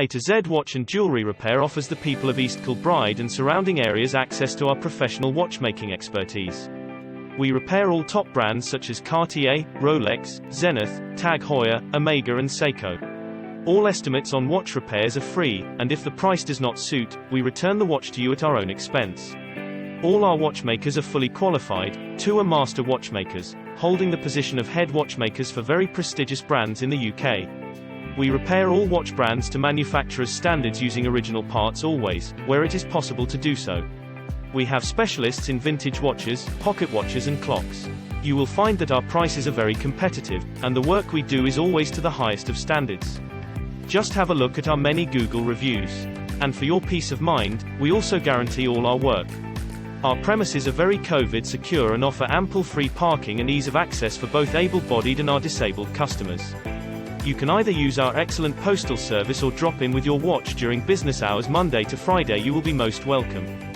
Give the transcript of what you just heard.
A to Z watch and jewellery repair offers the people of East Kilbride and surrounding areas access to our professional watchmaking expertise. We repair all top brands such as Cartier, Rolex, Zenith, TAG Heuer, Omega and Seiko. All estimates on watch repairs are free, and if the price does not suit, we return the watch to you at our own expense. All our watchmakers are fully qualified, 2 are master watchmakers, holding the position of head watchmakers for very prestigious brands in the UK. We repair all watch brands to manufacturer's standards using original parts always, where it is possible to do so. We have specialists in vintage watches, pocket watches and clocks. You will find that our prices are very competitive, and the work we do is always to the highest of standards. Just have a look at our many Google reviews. And for your peace of mind, we also guarantee all our work. Our premises are very COVID secure and offer ample free parking and ease of access for both able-bodied and our disabled customers. You can either use our excellent postal service or drop in with your watch during business hours Monday to Friday. You will be most welcome.